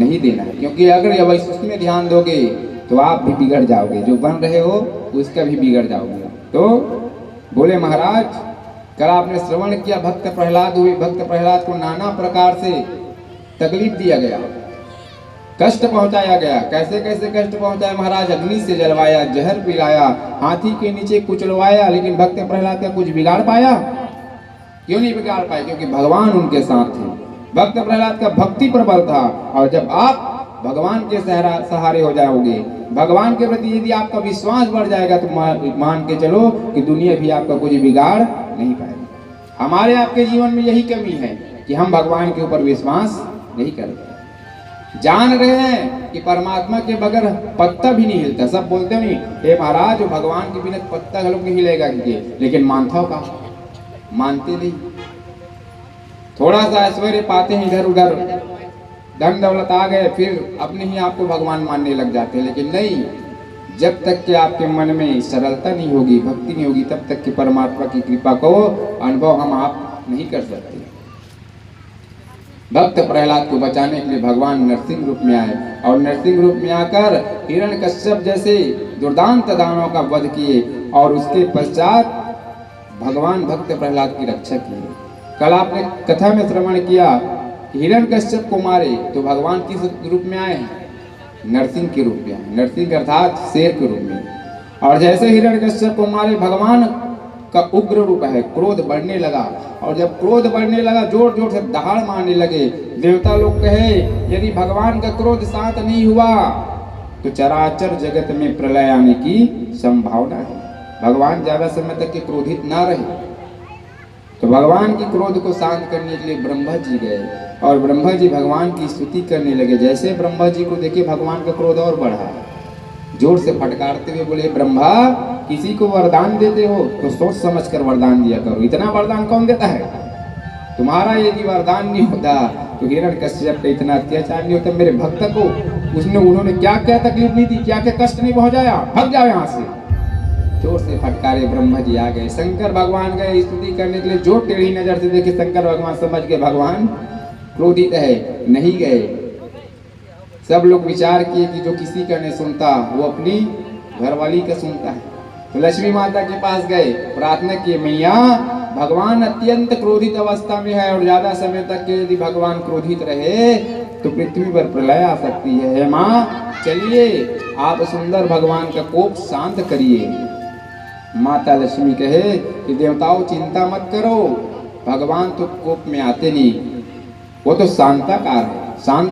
नहीं देना है, क्योंकि अगर अब उसमें ध्यान दोगे तो आप भी बिगड़ जाओगे, जो बन रहे हो उसका भी बिगड़ जाओगे। तो बोले महाराज, कल आपने श्रवण किया भक्त प्रहलाद हुए, भक्त प्रहलाद को नाना प्रकार से तकलीफ दिया गया, कष्ट पहुंचाया गया। कैसे कैसे कष्ट पहुंचाया महाराज? अग्नि से जलवाया, जहर पिलाया, हाथी के नीचे कुचलवाया, लेकिन भक्त प्रहलाद का कुछ बिगाड़ पाया? क्यों नहीं बिगाड़ पाए? क्योंकि भगवान उनके साथ थे। भक्त प्रहलाद का भक्ति प्रबल था। और जब आप भगवान के सहारे हो जाओगे, भगवान के प्रति यदि आपका विश्वास बढ़ जाएगा, तो मान के चलो कि दुनिया भी आपका कुछ बिगाड़ नहीं पाएगी। हमारे आपके जीवन में यही कमी है कि हम भगवान के ऊपर विश्वास नहीं करते। जान रहे हैं कि परमात्मा के बगैर पत्ता भी नहीं हिलता। सब बोलते नहीं, हे महाराज भगवान के बिना पत्ता हलों नहीं हिलेगा, लेकिन मानता हो का? मानते नहीं। थोड़ा सा ऐश्वर्य पाते हैं इधर उधर, धन दौलत आ गए, फिर अपने ही आपको भगवान मानने लग जाते हैं। लेकिन नहीं, जब तक कि आपके मन में सरलता नहीं होगी, भक्ति नहीं होगी, तब तक कि परमात्मा की कृपा को अनुभव हम आप नहीं कर सकते। भक्त प्रहलाद को बचाने के लिए भगवान नरसिंह रूप में आए, और नरसिंह रूप में आकर हिरण्यकश्यप जैसे दुर्दांत दानवों का वध किए, और उसके पश्चात भगवान भक्त प्रहलाद की रक्षा की। कल आपने कथा में श्रवण किया कि हिरण्यकश्यप को मारे तो भगवान किस रूप में आए हैं? नरसिंह के रूप में आए। नरसिंह अर्थात शेर के रूप में। और जैसे हिरण्यकश्यप को मारे, भगवान का उग्र रूप है, क्रोध बढ़ने लगा। और जब क्रोध बढ़ने लगा, जोर जोर से दहाड़ मारने लगे। देवता लोग कहे, यदि भगवान का क्रोध शांत नहीं हुआ तो चराचर जगत में प्रलय आने की संभावना है। भगवान ज्यादा समय तक के क्रोधित ना रहे। तो भगवान के क्रोध को शांत करने के लिए ब्रह्मा जी गए, और ब्रह्मा जी भगवान की स्तुति करने लगे। जैसे ब्रह्मा जी को देखे, भगवान का क्रोध और बढ़ा। जोर से फटकारते हुए बोले, ब्रह्मा किसी को वरदान देते हो तो सोच समझ कर वरदान दिया करो। इतना वरदान कौन देता है? तुम्हारा यदि वरदान नहीं होता तो हिरण्यकश्यप पे इतना अत्याचार नहीं होता। मेरे भक्त को उन्होंने क्या क्या तकलीफ नहीं दी, क्या क्या कष्ट नहीं पहुंचाया। भग जाओ यहाँ से। जोर से फटकारे, ब्रह्मा जी आ गए। शंकर भगवान गए स्तुति करने के लिए। जो टेढ़ी नजर से देखे शंकर भगवान समझ के भगवान क्रोधित है, नहीं गए। सब लोग विचार किए कि जो किसी का नहीं सुनता वो अपनी घरवाली का सुनता है। तो लक्ष्मी माता के पास गए, प्रार्थना किए, मैया भगवान अत्यंत क्रोधित अवस्था में है, और ज्यादा समय तक यदि भगवान क्रोधित रहे तो पृथ्वी पर प्रलय आ सकती है। हे माँ, चलिए आप सुंदर भगवान का कोप शांत करिए। माता लक्ष्मी कहे कि देवताओं चिंता मत करो, भगवान तो कोप में आते नहीं, वो तो शांताकार है। शांत